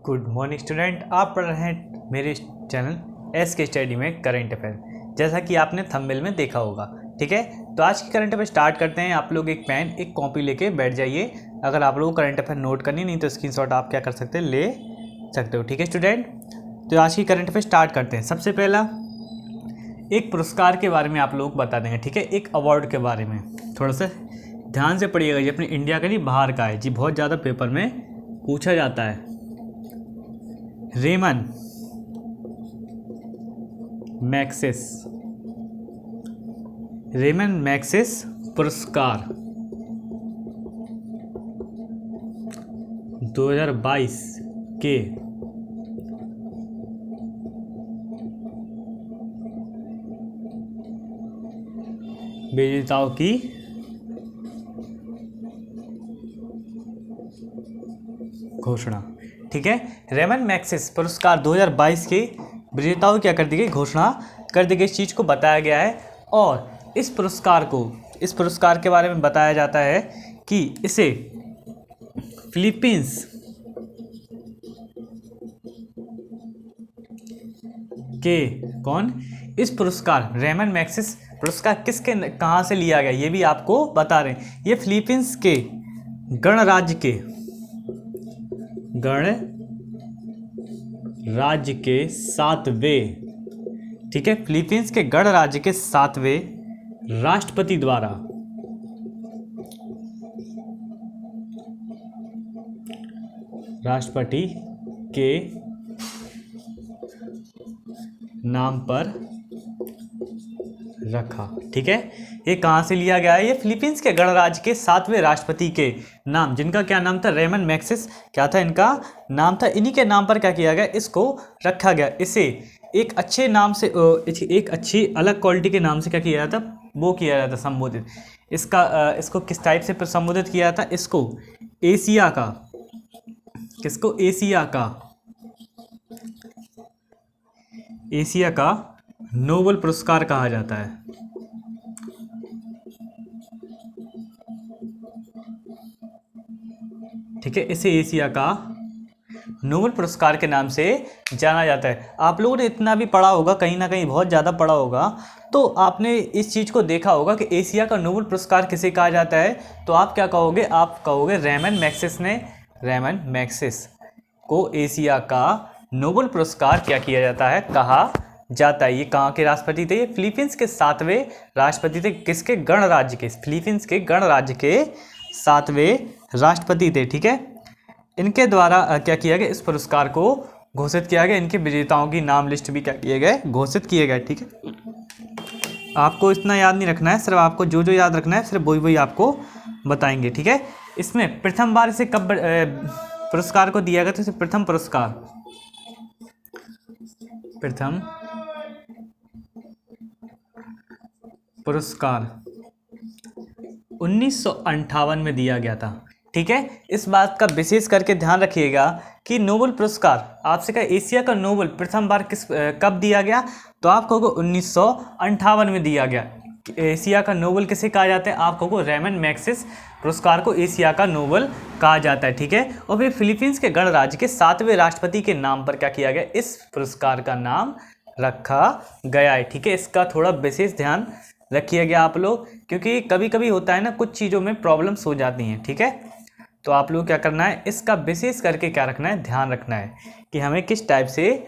Good morning student, आप पढ़ रहे हैं मेरे चैनल एस के स्टडी में करंट अफेयर। जैसा कि आपने थंबनेल में देखा होगा। ठीक है, तो आज की करंट अफेयर स्टार्ट करते हैं। आप लोग एक पेन एक कॉपी लेके बैठ जाइए। अगर आप लोगों को करंट अफेयर नोट करनी नहीं तो स्क्रीनशॉट आप क्या कर सकते हैं, ले सकते हो। ठीक है स्टूडेंट, तो आज की करंट अफेयर स्टार्ट करते हैं। सबसे पहला एक पुरस्कार के बारे में आप लोग बता देंगे। ठीक है, एक अवार्ड के बारे में थोड़ा सा ध्यान से पढ़िएगा। ये अपने इंडिया का नहीं, बाहर का है जी। बहुत ज़्यादा पेपर में पूछा जाता है। रेमन मैग्सेस पुरस्कार 2022 के विजेताओं की घोषणा। ठीक है, रेमन मैग्सेस पुरस्कार 2022 के विजेताओं क्या कर दी गई, घोषणा कर दी गई। इस चीज़ को बताया गया है और इस पुरस्कार के बारे में बताया जाता है कि इसे फिलीपींस के इस पुरस्कार रेमन मैग्सेस पुरस्कार किसके कहाँ से लिया गया ये भी आपको बता रहे हैं। ये फिलीपींस के गणराज्य के 7वें, ठीक है, फिलीपींस के गणराज्य के 7वें राष्ट्रपति द्वारा राष्ट्रपति के नाम पर रखा। ठीक है, ये कहाँ से लिया गया है, ये फिलीपींस के गणराज्य के 7वें राष्ट्रपति के नाम, जिनका क्या नाम था, रेमन मैग्सेस क्या था इनका नाम था। इन्हीं के नाम पर क्या किया गया, इसको रखा गया। इसे एक अच्छे नाम से, एक अच्छी अलग क्वालिटी के नाम से क्या किया जाता, वो किया जाता संबोधित। इसको किस टाइप से संबोधित किया जाता, इसको एशिया का, किसको, एशिया का नोबेल पुरस्कार कहा जाता है। ठीक है, इसे एशिया का नोबेल पुरस्कार के नाम से जाना जाता है। आप लोगों ने इतना भी पढ़ा होगा, कहीं ना कहीं बहुत ज़्यादा पढ़ा होगा, तो आपने इस चीज़ को देखा होगा कि एशिया का नोबेल पुरस्कार किसे कहा जाता है। तो आप क्या कहोगे, आप कहोगे रेमन मैग्सेस को एशिया का नोबेल पुरस्कार क्या किया जाता है, कहा जाता है। ये कहाँ के राष्ट्रपति थे, ये फिलीपींस के 7वें राष्ट्रपति थे। किसके, गणराज्य के, फिलीपींस के गणराज्य के 7वें राष्ट्रपति थे। ठीक है, इनके द्वारा क्या किया गया, इस पुरस्कार को घोषित किया गया। इनके विजेताओं की नाम लिस्ट भी क्या किए गए, घोषित किए गए। ठीक है, आपको इतना याद नहीं रखना है, सिर्फ आपको जो जो याद रखना है सिर्फ वही आपको बताएंगे। ठीक है, इसमें प्रथम बार इसे कब पुरस्कार को दिया गया, तो इसे प्रथम पुरस्कार 1958 में दिया गया था। ठीक है, इस बात का विशेष करके ध्यान रखिएगा कि नोबेल पुरस्कार आपसे कहा एशिया का नोबेल प्रथम बार कब दिया गया, तो आप कहोगे 1958 में दिया गया। एशिया का नोबेल किसे कहा जाता है, आप कहोगे रेमन मैग्सेस पुरस्कार को एशिया का नोबेल कहा जाता है। ठीक है, और फिर फिलीपींस के गणराज्य के 7वें राष्ट्रपति के नाम पर क्या किया गया, इस पुरस्कार का नाम रखा गया है। ठीक है, इसका थोड़ा विशेष ध्यान रखिएगा आप लोग, क्योंकि कभी कभी होता है ना, कुछ चीज़ों में प्रॉब्लम्स हो जाती हैं। ठीक है, तो आप लोग क्या करना है, इसका विशेष करके क्या रखना है, ध्यान रखना है कि हमें किस टाइप से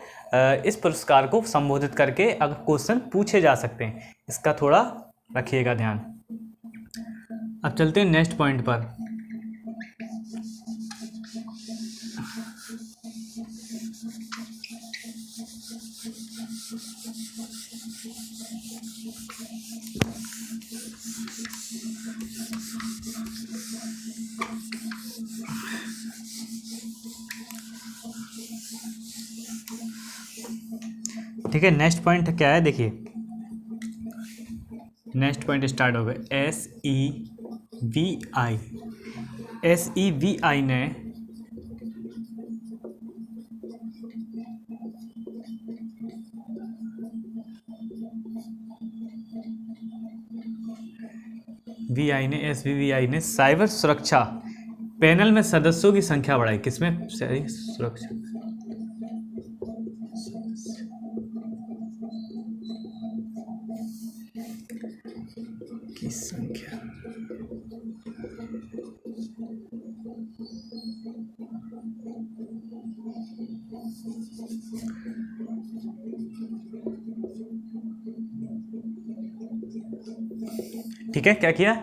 इस पुरस्कार को संबोधित करके अगर क्वेश्चन पूछे जा सकते हैं, इसका थोड़ा रखिएगा ध्यान। अब चलते हैं नेक्स्ट पॉइंट पर। ठीक है, नेक्स्ट पॉइंट क्या है, देखिए नेक्स्ट पॉइंट स्टार्ट हो गया। SEBI ने SBVI ने साइबर सुरक्षा पैनल में सदस्यों की संख्या बढ़ाई, किसमें? शहरी सुरक्षा की संख्या। ठीक है, क्या किया?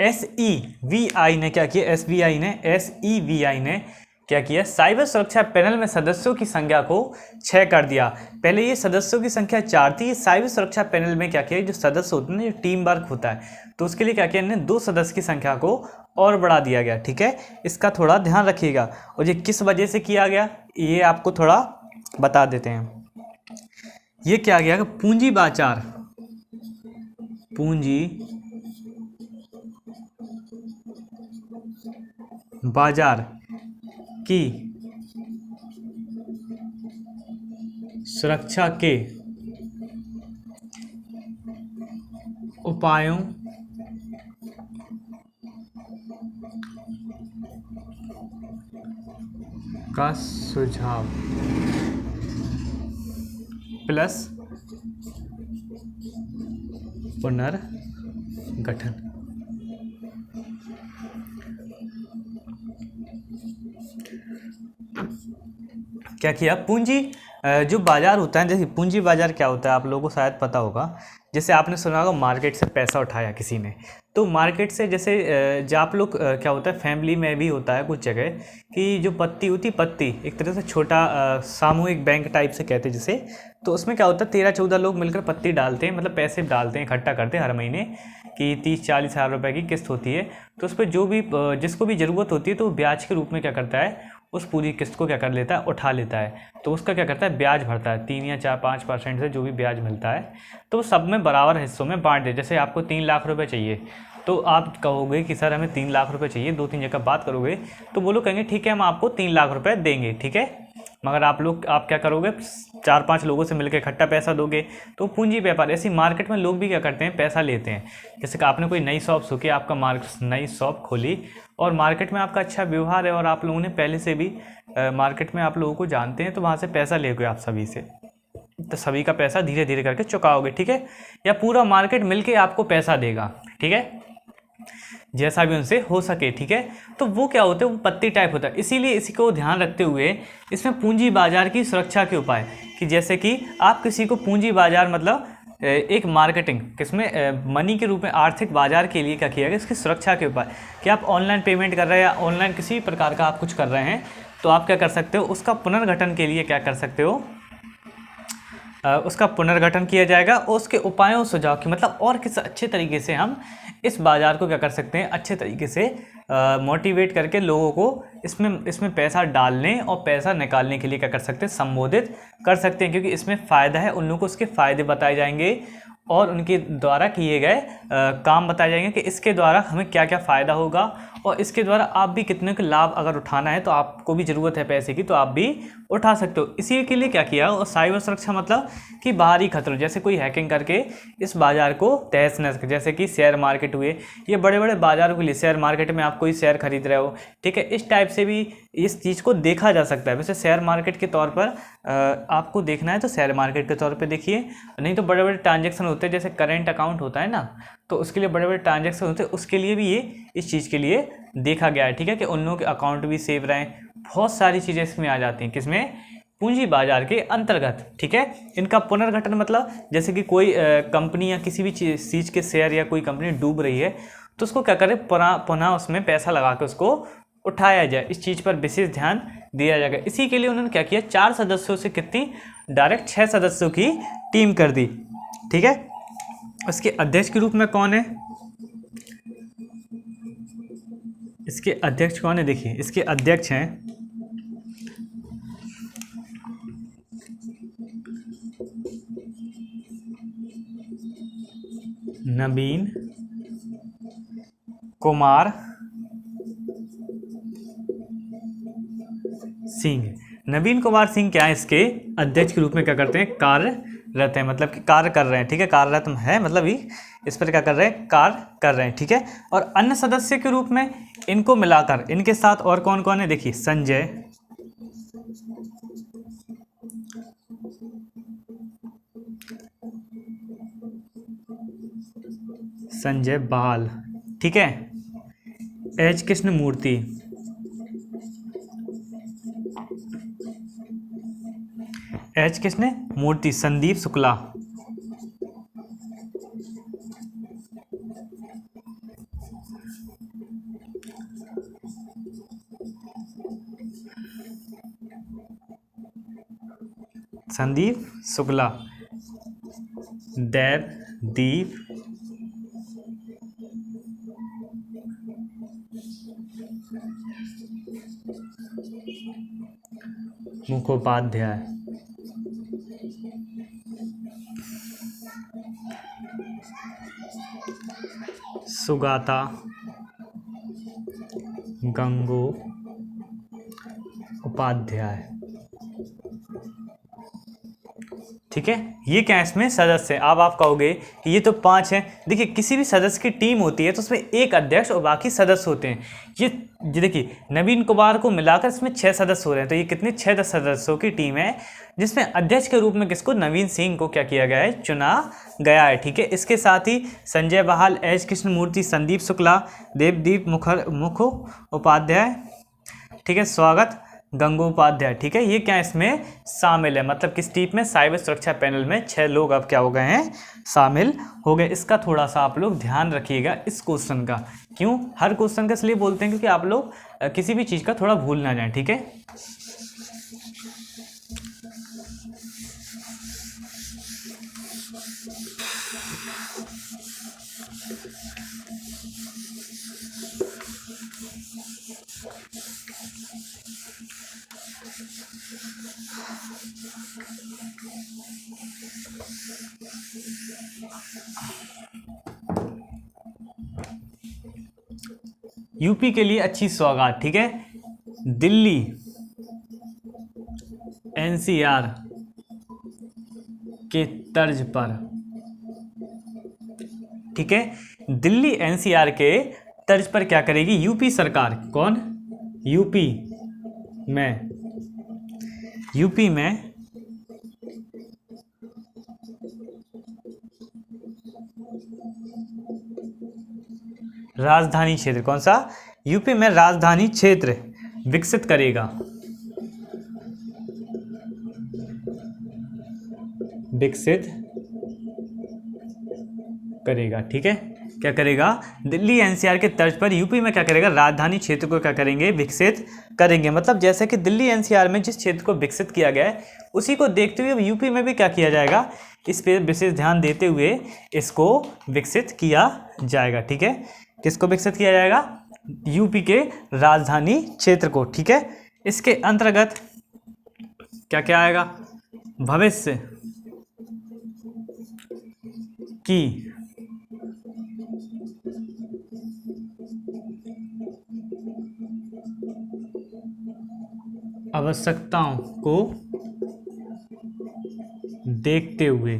SEVI ने क्या किया? SEVI ने क्या किया? साइबर सुरक्षा पैनल में सदस्यों की संख्या को 6 कर दिया। पहले ये सदस्यों की संख्या 4 थी। साइबर सुरक्षा पैनल में क्या किया? जो सदस्य होते हैं, टीम वर्क होता है, तो उसके लिए क्या किया? इन्हें 2 सदस्य की संख्या को और बढ़ा दिया गया। ठीक है, इसका थोड़ा ध्यान रखिएगा। और ये किस वजह से किया गया, ये आपको थोड़ा बता देते हैं। ये क्या गया? पूंजी बाजार, पूंजी बाजार की सुरक्षा के उपायों का सुझाव प्लस पुनर्गठन। क्या किया? पूंजी जो बाजार होता है, जैसे पूंजी बाजार क्या होता है आप लोगों को शायद पता होगा। जैसे आपने सुना होगा मार्केट से पैसा उठाया किसी ने, तो मार्केट से जैसे जो आप लोग क्या होता है, फैमिली में भी होता है कुछ जगह कि जो पत्ती होती, पत्ती एक तरह से छोटा सामूहिक बैंक टाइप से कहते हैं जिसे, तो उसमें क्या होता है 13-14 लोग मिलकर पत्ती डालते हैं, मतलब पैसे डालते हैं, इकट्ठा करते हैं हर महीने कि 30-40 हज़ार रुपये की किस्त होती है। तो उस पर जो भी जिसको भी ज़रूरत होती है तो ब्याज के रूप में क्या करता है, उस पूरी किस्त को क्या कर लेता है, उठा लेता है। तो उसका क्या करता है, ब्याज भरता है 3 या 4-5% से जो भी ब्याज मिलता है, तो सब में बराबर हिस्सों में बांट दे। जैसे आपको 3 लाख रुपए चाहिए, तो आप कहोगे कि सर हमें 3 लाख रुपए चाहिए, 2-3 जगह बात करोगे तो वो लोग कहेंगे ठीक है हम आपको 3 लाख रुपए देंगे। ठीक है, मगर आप क्या करोगे, 4-5 लोगों से मिलकर इकट्ठा पैसा दोगे, तो पूंजी व्यापार। ऐसी मार्केट में लोग भी क्या करते हैं, पैसा लेते हैं। जैसे कि आपने कोई नई शॉप सूखी, आपका नई शॉप खोली और मार्केट में आपका अच्छा व्यवहार है और आप लोगों ने पहले से भी मार्केट में आप लोगों को जानते हैं, तो वहाँ से पैसा लेगे आप सभी से, तो सभी का पैसा धीरे धीरे करके चुकाओगे। ठीक है, या पूरा मार्केट मिलके आपको पैसा देगा। ठीक है, जैसा भी उनसे हो सके। ठीक है, तो वो क्या होते हैं, वो पत्ती टाइप होता है। इसीलिए इसी को ध्यान रखते हुए इसमें पूंजी बाजार की सुरक्षा के उपाय, कि जैसे कि आप किसी को पूंजी बाजार मतलब एक मार्केटिंग किसमें मनी के रूप में आर्थिक बाजार के लिए क्या किया गया, इसकी सुरक्षा के उपाय कि आप ऑनलाइन पेमेंट कर रहे हैं या ऑनलाइन किसी प्रकार का आप कुछ कर रहे हैं, तो आप क्या कर सकते हो, उसका पुनर्गठन के लिए क्या कर सकते हो, उसका पुनर्गठन किया जाएगा। और उसके उपायों सुझाव की मतलब और किस अच्छे तरीके से हम इस बाज़ार को क्या कर सकते हैं, अच्छे तरीके से मोटिवेट करके लोगों को इसमें पैसा डालने और पैसा निकालने के लिए क्या कर सकते हैं, संबोधित कर सकते हैं। क्योंकि इसमें फ़ायदा है, उन लोगों को उसके फ़ायदे बताए जाएंगे और उनके द्वारा किए गए काम बताए जाएंगे कि इसके द्वारा हमें क्या क्या फ़ायदा होगा और इसके द्वारा आप भी कितने का लाभ अगर उठाना है, तो आपको भी ज़रूरत है पैसे की, तो आप भी उठा सकते हो। इसी के लिए क्या किया, और साइबर सुरक्षा मतलब कि बाहरी खतरों, जैसे कोई हैकिंग करके इस बाज़ार को तहस नहस, जैसे कि शेयर मार्केट हुए, ये बड़े बड़े बाज़ारों के लिए, शेयर मार्केट में आप कोई शेयर खरीद रहे हो, ठीक है, इस टाइप से भी इस चीज़ को देखा जा सकता है। वैसे शेयर मार्केट के तौर पर आपको देखना है तो शेयर मार्केट के तौर पर देखिए, नहीं तो बड़े बड़े ट्रांजेक्शन होते हैं, जैसे करेंट अकाउंट होता है ना, तो उसके लिए बड़े बड़े ट्रांजेक्शन होते हैं, उसके लिए भी ये इस चीज़ के लिए देखा गया है। ठीक है, कि उन लोगों के अकाउंट भी सेव रहें, बहुत सारी चीज़ें इसमें आ जाती हैं, किसमें, पूंजी बाजार के अंतर्गत। ठीक है, इनका पुनर्गठन मतलब जैसे कि कोई कंपनी या किसी भी चीज़ के शेयर या कोई कंपनी डूब रही है, तो उसको क्या करें, पुनः उसमें पैसा लगा के उसको उठाया जाए, इस चीज़ पर विशेष ध्यान दिया जाएगा। इसी के लिए उन्होंने क्या किया, 4 सदस्यों से कितनी डायरेक्ट 6 सदस्यों की टीम कर दी। ठीक है, उसके अध्यक्ष के रूप में कौन है, इसके अध्यक्ष कौन है, देखिए इसके अध्यक्ष हैं नवीन कुमार सिंह। नवीन कुमार सिंह क्या है, इसके अध्यक्ष के रूप में क्या करते हैं, कार्यरत हैं, मतलब कि कार्य कर रहे हैं, ठीक है, कार्यरत है मतलब ही इस पर क्या कर रहे हैं, कार्य कर रहे हैं, ठीक है। और अन्य सदस्य के रूप में इनको मिलाकर इनके साथ और कौन कौन है, देखिए संजय बहाल, ठीक है, एच कृष्णमूर्ति, संदीप शुक्ला, देवदीप मुखोपाध्याय, सुगाता गंगोपाध्याय, ठीक है। ये क्या है, इसमें सदस्य। अब आप कहोगे कि ये तो 5 हैं। देखिए किसी भी सदस्य की टीम होती है तो उसमें एक अध्यक्ष और बाकी सदस्य होते हैं। ये देखिए नवीन कुमार को मिलाकर इसमें 6 सदस्य हो रहे हैं, तो ये कितने 6 सदस्यों की टीम है, जिसमें अध्यक्ष के रूप में किसको, नवीन सिंह को क्या किया गया है, चुना गया है, ठीक है। इसके साथ ही संजय बहाल, एच कृष्णमूर्ति, संदीप शुक्ला, देवदीप मुखोपाध्याय, ठीक है, स्वागत गंगोपाध्याय, ठीक है, ये क्या इसमें शामिल है, मतलब किस टीम में, साइबर सुरक्षा पैनल में 6 लोग अब क्या हो गए हैं, शामिल हो गए। इसका थोड़ा सा आप लोग ध्यान रखिएगा इस क्वेश्चन का। क्यों, हर क्वेश्चन का इसलिए बोलते हैं क्योंकि आप लोग किसी भी चीज़ का थोड़ा भूल ना जाए, ठीक है। यूपी के लिए अच्छी सौगात, ठीक है, दिल्ली एनसीआर के तर्ज पर, ठीक है, दिल्ली एनसीआर के तर्ज पर क्या करेगी यूपी सरकार, कौन, यूपी में राजधानी क्षेत्र, कौन सा, यूपी में राजधानी क्षेत्र विकसित करेगा, ठीक है। क्या करेगा, दिल्ली एनसीआर के तर्ज पर यूपी में क्या करेगा, राजधानी क्षेत्र को क्या करेंगे, विकसित करेंगे। मतलब जैसे कि दिल्ली एनसीआर में जिस क्षेत्र को विकसित किया गया है उसी को देखते हुए यूपी में भी क्या किया जाएगा, इस पर विशेष ध्यान देते हुए इसको विकसित किया जाएगा, ठीक है। किसको विकसित किया जाएगा, यूपी के राजधानी क्षेत्र को, ठीक है। इसके अंतर्गत क्या क्या आएगा, भविष्य की आवश्यकताओं को देखते हुए,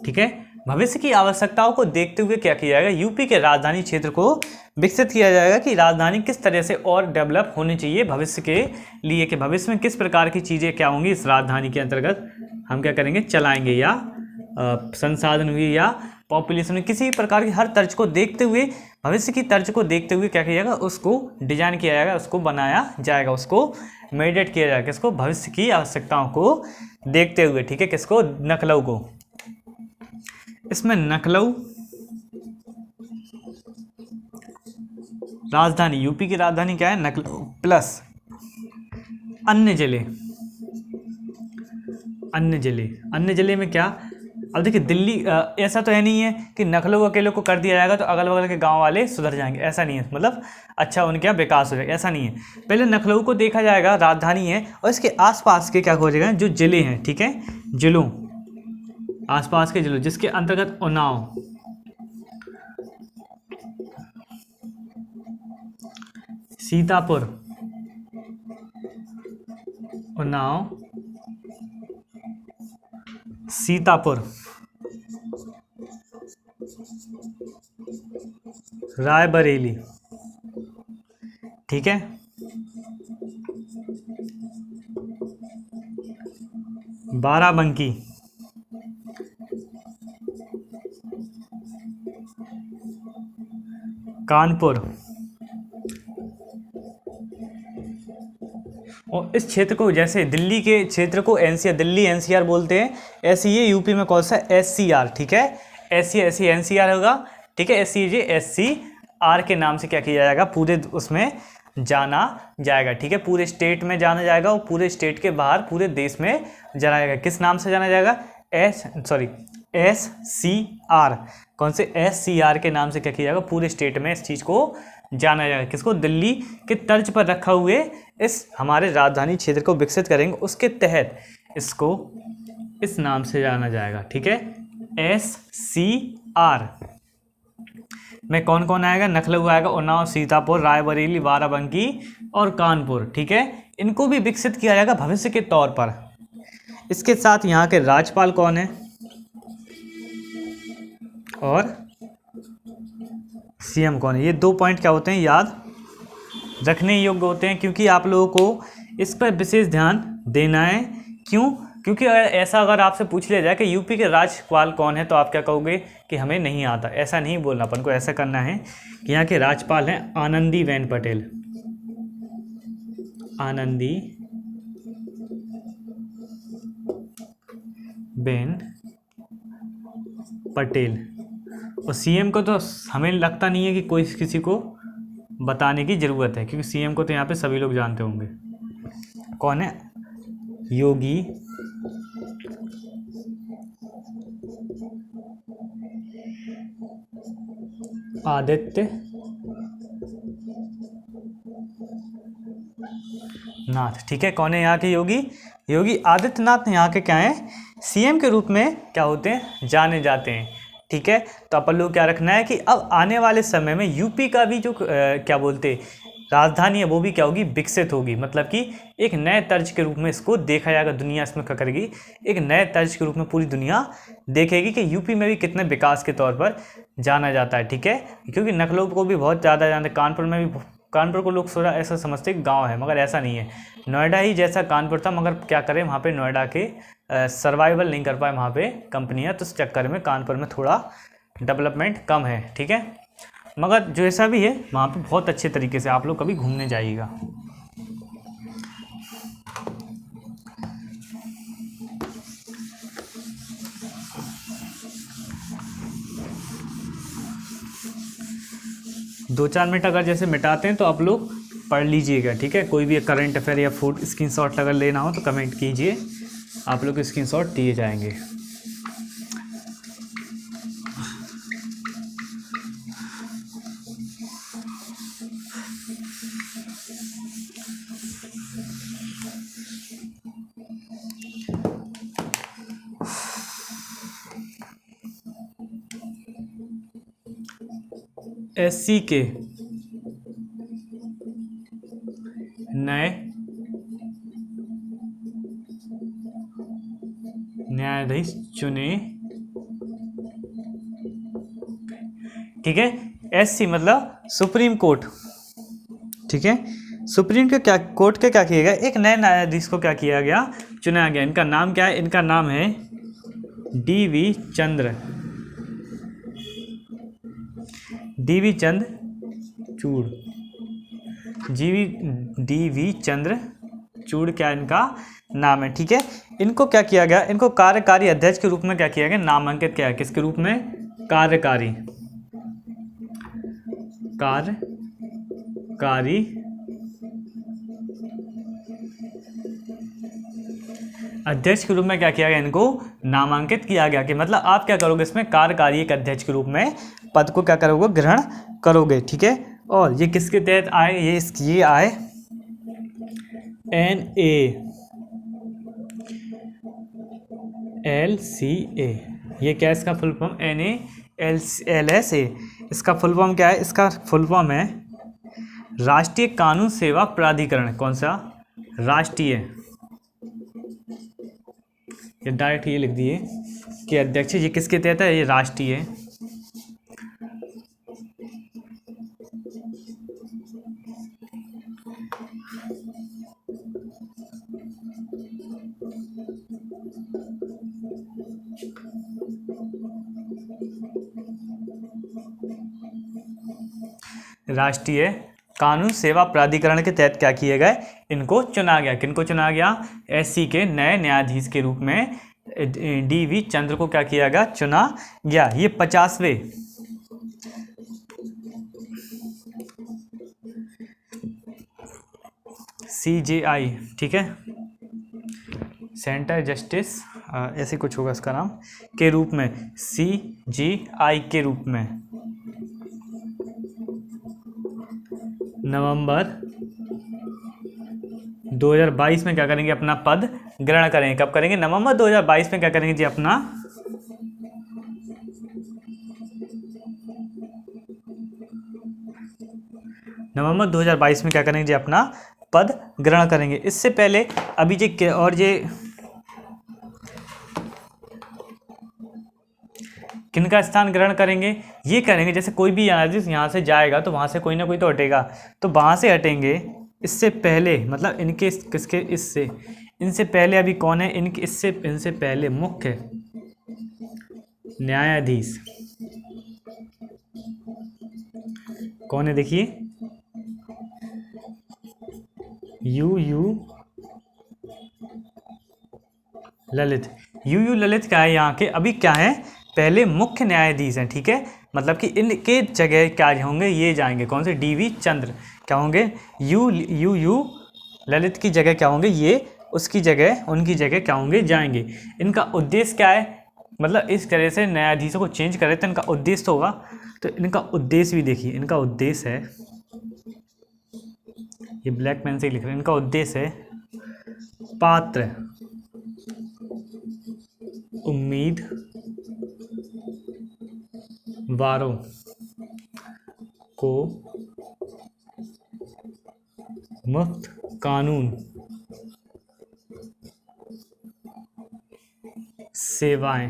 ठीक है, भविष्य की आवश्यकताओं को देखते हुए क्या किया जाएगा, यूपी के राजधानी क्षेत्र को विकसित किया जाएगा कि राजधानी किस तरह से और डेवलप होनी चाहिए भविष्य के लिए, कि भविष्य में किस प्रकार की चीज़ें क्या होंगी इस राजधानी के अंतर्गत हम क्या करेंगे, चलाएंगे, या संसाधन हुई या पॉपुलेशन हुई, किसी प्रकार की हर तर्ज को देखते हुए, भविष्य की तर्ज को देखते हुए क्या किया जाएगा, उसको डिजाइन किया जाएगा, उसको बनाया जाएगा, उसको मेडिटेट किया जाएगा, किसको, भविष्य की आवश्यकताओं को देखते हुए, ठीक है, किसको, नकलऊ को। इसमें नकलऊ राजधानी, यूपी की राजधानी क्या है, नकलऊ, प्लस अन्य जिले में क्या, अब देखिए दिल्ली ऐसा तो है नहीं है कि नकलऊ अकेले को कर दिया जाएगा तो अगल बगल के गांव वाले सुधर जाएंगे, ऐसा नहीं है, मतलब अच्छा उनके यहाँ विकास हो जाएगा, ऐसा नहीं है। पहले नकलऊ को देखा जाएगा, राजधानी है, और इसके आसपास के क्या हो जाएगा, जो जिले हैं, ठीक है, जिलों, आसपास के जिलों, जिसके अंतर्गत उन्नाव, सीतापुर, उन्नाव, सीतापुर, रायबरेली। ठीक है, बाराबंकी, कानपुर। और इस क्षेत्र को, जैसे दिल्ली के क्षेत्र को एनसीआर, दिल्ली एनसीआर बोलते हैं, ऐसे ये यूपी में कौन सा एससीआर। ठीक है, ऐसी एनसीआर होगा। ठीक है, एससीआर के नाम से क्या किया जाएगा, पूरे उसमें जाना जाएगा। ठीक है, पूरे स्टेट में जाना जाएगा और पूरे स्टेट के बाहर पूरे देश में जाना जाएगा। किस नाम से जाना जाएगा, एससीआर। कौन से, एससीआर के नाम से क्या किया जाएगा, पूरे स्टेट में इस चीज़ को जाना जाएगा। किसको, दिल्ली के तर्ज पर रखा हुए इस हमारे राजधानी क्षेत्र को विकसित करेंगे, उसके तहत इसको इस नाम से जाना जाएगा। ठीक है, एससीआर में कौन कौन आएगा, लखनऊ आएगा, उन्नाव, सीतापुर, रायबरेली, बाराबंकी और कानपुर। ठीक है, इनको भी विकसित किया जाएगा भविष्य के तौर पर। इसके साथ यहाँ के राज्यपाल कौन है और सीएम कौन है, ये 2 पॉइंट क्या होते हैं, याद रखने योग्य होते हैं, क्योंकि आप लोगों को इस पर विशेष ध्यान देना है। क्यों, क्योंकि अगर आपसे पूछ लिया जाए कि यूपी के राज्यपाल कौन है, तो आप क्या कहोगे कि हमें नहीं आता। ऐसा नहीं बोलना, अपन को ऐसा करना है कि यहाँ के राज्यपाल हैं आनंदीबेन पटेल, आनंदीबेन पटेल। और सीएम को तो हमें लगता नहीं है कि कोई किसी को बताने की ज़रूरत है, क्योंकि सीएम को तो यहाँ पे सभी लोग जानते होंगे। कौन है, योगी आदित्यनाथ। ठीक है, कौन है यहाँ के योगी आदित्यनाथ यहाँ के क्या हैं, सीएम के रूप में क्या होते हैं, जाने जाते हैं। ठीक है, तो अपन लोग क्या रखना है कि अब आने वाले समय में यूपी का भी जो क्या बोलते राजधानी है, वो भी क्या होगी, विकसित होगी। मतलब कि एक नए तर्ज के रूप में इसको देखा जाएगा, दुनिया इसमें क्या करेगी, एक नए तर्ज के रूप में पूरी दुनिया देखेगी कि यूपी में भी कितने विकास के तौर पर जाना जाता है। ठीक है, क्योंकि लखनऊ को भी बहुत ज़्यादा जानते, कानपुर में भी, कानपुर को लोग थोड़ा ऐसा समझते गांव है, मगर ऐसा नहीं है। नोएडा ही जैसा कानपुर था, मगर क्या करें, वहाँ पे नोएडा के सर्वाइवल नहीं कर पाए वहाँ पे कंपनियाँ, तो इस चक्कर में कानपुर में थोड़ा डेवलपमेंट कम है। ठीक है, मगर जो ऐसा भी है वहाँ पे बहुत अच्छे तरीके से आप लोग कभी घूमने जाइएगा। दो 4 मिनट अगर जैसे मिटाते हैं तो आप लोग पढ़ लीजिएगा। ठीक है, कोई भी करंट अफेयर या फूड स्क्रीनशॉट अगर लेना हो तो कमेंट कीजिए, आप लोग को स्क्रीनशॉट दिए जाएंगे। एससी के नए न्यायाधीश चुने। ठीक है, एससी मतलब सुप्रीम कोर्ट। ठीक है, सुप्रीम के क्या कोर्ट के क्या किया गया, एक नए न्यायाधीश को क्या किया गया, चुना गया। इनका नाम क्या है, इनका नाम है डीवी चंद्रचूड़। डीवी चंद्रचूड़ क्या इनका नाम है। ठीक है, इनको क्या किया गया, इनको कार्यकारी अध्यक्ष के रूप में क्या किया गया, नामांकित किया। किसके रूप में, कार्यकारी अध्यक्ष के रूप में क्या किया गया, इनको नामांकित किया गया। कि मतलब आप क्या करोगे, इसमें कार्यकारी एक अध्यक्ष के रूप में पद को क्या करोगे, ग्रहण करोगे। ठीक है, और ये किसके तहत आए, ये आए NALCA। ये क्या है इसका फुल फॉर्म, NALSA। इसका फुल फॉर्म क्या है, इसका फुल फॉर्म है राष्ट्रीय कानून सेवा प्राधिकरण। कौन सा, राष्ट्रीय, ये डायरेक्ट ये लिख दिए कि अध्यक्ष ये किसके तहत है, ये राष्ट्रीय। राष्ट्रीय कानून सेवा प्राधिकरण के तहत क्या किए गए, इनको चुना गया। किनको चुना गया, एससी के नए न्यायाधीश के रूप में डीवी चंद्र को क्या किया गया, चुना गया। ये 50वें CJI, ठीक है, सेंटर जस्टिस ऐसे कुछ होगा इसका नाम, के रूप में, CJI के रूप में नवंबर 2022 में क्या करेंगे, अपना पद ग्रहण करेंगे। कब करेंगे, नवंबर 2022 में क्या करेंगे जी, अपना नवंबर 2022 में क्या करेंगे जी, अपना पद ग्रहण करेंगे। इससे पहले अभी जी और ये किनका स्थान ग्रहण करेंगे, ये करेंगे जैसे कोई भी न्यायाधीश यहाँ से जाएगा तो वहाँ से कोई ना कोई तो हटेगा, तो वहाँ से हटेंगे। इससे पहले मतलब इनके किसके, इससे इनसे पहले अभी कौन है, इनके इनसे पहले मुख्य न्यायाधीश कौन है, देखिए यू ललित। यू ललित क्या है यहाँ के, अभी क्या है, पहले मुख्य न्यायाधीश हैं, ठीक है, मतलब कि इनके जगह क्या होंगे, ये जाएंगे कौन से, डीवी चंद्र क्या होंगे, यू ललित की जगह क्या होंगे, ये उसकी जगह, उनकी जगह क्या होंगे, जाएंगे। इनका उद्देश्य क्या है, मतलब इस तरह से न्यायाधीशों को चेंज करे तो इनका उद्देश्य तो होगा, तो इनका उद्देश्य भी देखिए, इनका उद्देश्य है, ये ब्लैक पेन से लिख रहे हैं, इनका उद्देश्य है पात्र उम्मीदवारों को मुफ्त कानून सेवाएं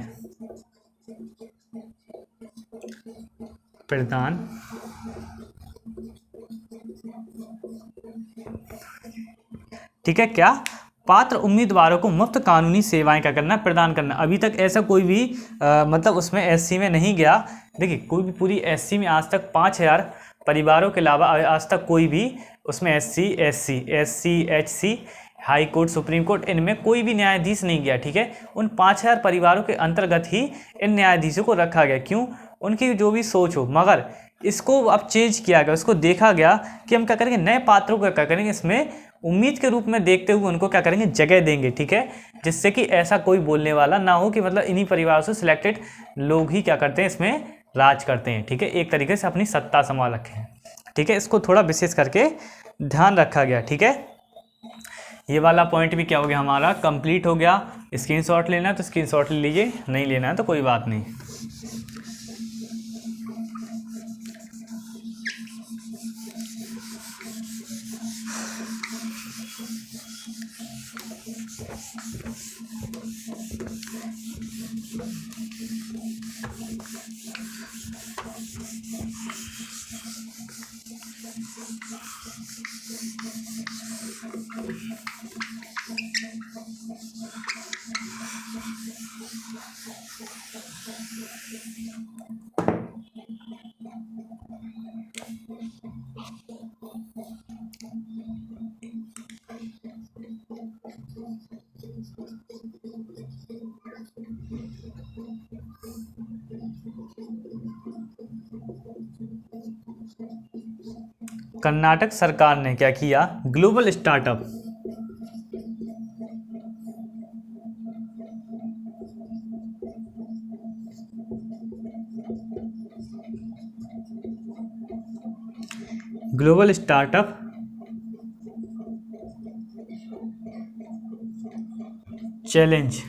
प्रदान ठीक है, क्या, पात्र उम्मीदवारों को मुफ्त कानूनी सेवाएं क्या करना, प्रदान करना। अभी तक ऐसा कोई भी मतलब उसमें एससी में नहीं गया। देखिए कोई भी पूरी एससी में आज तक 5000 परिवारों के अलावा आज तक कोई भी उसमें SC SC high court supreme court इनमें कोई भी न्यायाधीश नहीं गया, ठीक है। उन 5000 परिवारों के अंतर्गत ही इन न्यायाधीशों को रखा गया, क्यों, उनकी जो भी सोच हो। मगर इसको अब चेंज किया गया, उसको देखा गया कि हम क्या करेंगे, नए पात्रों को क्या करेंगे, इसमें उम्मीद के रूप में देखते हुए उनको क्या करेंगे, जगह देंगे, ठीक है, जिससे कि ऐसा कोई बोलने वाला ना हो कि मतलब इन्हीं परिवारों से सिलेक्टेड लोग ही क्या करते हैं, इसमें राज करते हैं, ठीक है, एक तरीके से अपनी सत्ता संभाल रखे हैं, ठीक है। इसको थोड़ा विशेष करके ध्यान रखा गया, ठीक है। ये वाला पॉइंट भी क्या हो गया, हमारा कंप्लीट हो गया। स्क्रीनशॉट लेना है तो स्क्रीनशॉट ले लीजिए, नहीं लेना है तो कोई बात नहीं। कर्नाटक सरकार ने क्या किया, ग्लोबल स्टार्टअप चैलेंज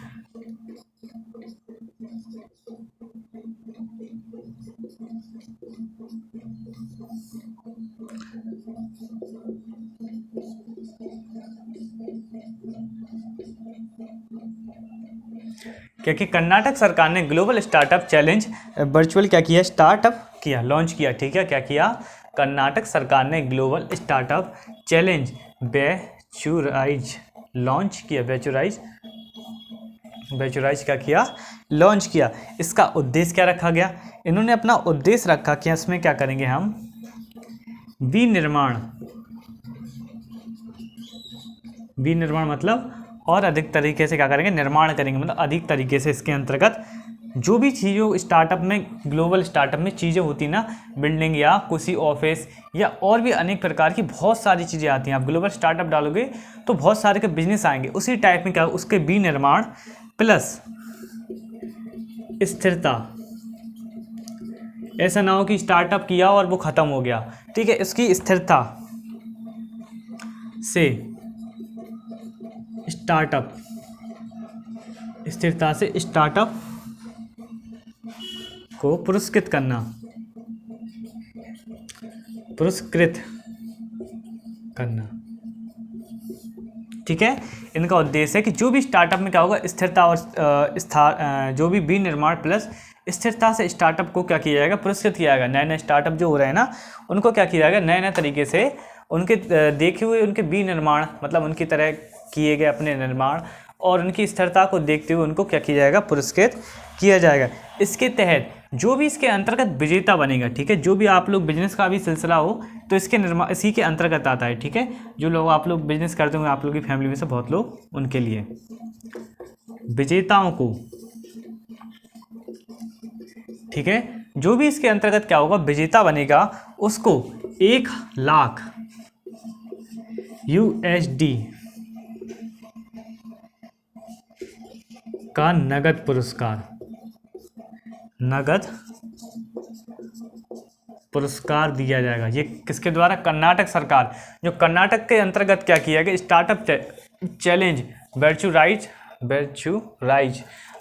क्योंकि कर्नाटक सरकार ने ग्लोबल स्टार्टअप चैलेंज वर्चुअल क्या किया, स्टार्टअप किया, लॉन्च किया। ठीक है, क्या किया, कर्नाटक सरकार ने ग्लोबल स्टार्टअप चैलेंज बैचुराइज लॉन्च किया, बैचुराइज क्या किया, लॉन्च किया। इसका उद्देश्य क्या रखा गया, इन्होंने अपना उद्देश्य रखा कि इसमें क्या करेंगे हम, विनिर्माण मतलब और अधिक तरीके से क्या करेंगे, निर्माण करेंगे, मतलब अधिक तरीके से इसके अंतर्गत जो भी चीज़ों स्टार्टअप में, ग्लोबल स्टार्टअप में चीज़ें होती ना, बिल्डिंग या किसी ऑफिस या और भी अनेक प्रकार की बहुत सारी चीज़ें आती हैं। आप ग्लोबल स्टार्टअप डालोगे तो बहुत सारे के बिजनेस आएंगे, उसी टाइप में क्या, उसके विनिर्माण प्लस स्थिरता। ऐसा ना हो कि स्टार्टअप किया और वो ख़त्म हो गया। ठीक है, इसकी स्थिरता से स्टार्टअप को पुरस्कृत करना, ठीक है। इनका उद्देश्य है कि जो भी स्टार्टअप में क्या होगा, स्थिरता और जो भी विनिर्माण प्लस स्थिरता से स्टार्टअप को क्या किया जाएगा, पुरस्कृत किया जाएगा। नए नए स्टार्टअप जो हो रहे हैं ना, उनको क्या किया जाएगा, नए नए तरीके से उनके देखे हुए उनके विनिर्माण मतलब उनकी तरह किए गए अपने निर्माण और उनकी स्थिरता को देखते हुए उनको क्या किया जाएगा, पुरस्कृत किया जाएगा। इसके तहत जो भी इसके अंतर्गत विजेता बनेगा, ठीक है, जो भी आप लोग बिजनेस का भी सिलसिला हो तो इसके निर्माण इसी के अंतर्गत आता है। ठीक है, जो लोग आप लोग बिजनेस करते होंगे, आप लोग की फैमिली में से बहुत लोग, उनके लिए विजेताओं को, ठीक है, जो भी इसके अंतर्गत क्या होगा, विजेता बनेगा, उसको 1 लाख USD का नगद पुरस्कार दिया जाएगा। ये किसके द्वारा, कर्नाटक सरकार, जो कर्नाटक के अंतर्गत क्या किया गया, स्टार्टअप चैलेंज बैचुराइज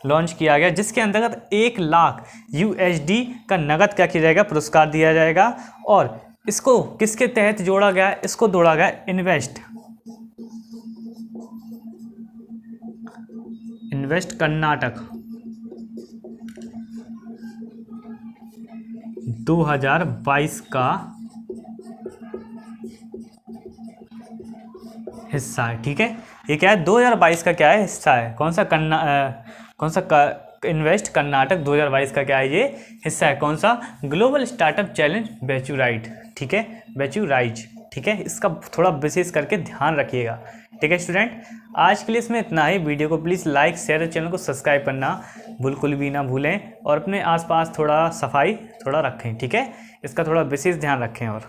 लॉन्च किया गया, जिसके अंतर्गत 1 लाख USD का नगद क्या किया जाएगा, पुरस्कार दिया जाएगा। और इसको किसके तहत जोड़ा गया, इसको जोड़ा गया इन्वेस्ट कर्नाटक 2022 का हिस्सा है। ठीक है, ये क्या है, 2022 का क्या है, हिस्सा है। कौन सा इन्वेस्ट कर्नाटक 2022 का क्या है, ये हिस्सा है। कौन सा, ग्लोबल स्टार्टअप चैलेंज बैचुराइज, ठीक है, बैचुराइज। ठीक है, इसका थोड़ा विशेष करके ध्यान रखिएगा। ठीक है स्टूडेंट, आज के लिए इसमें इतना ही। वीडियो को प्लीज़ लाइक शेयर, चैनल को सब्सक्राइब करना बिल्कुल भी ना भूलें और अपने आसपास थोड़ा सफाई थोड़ा रखें। ठीक है, इसका थोड़ा विशेष ध्यान रखें। और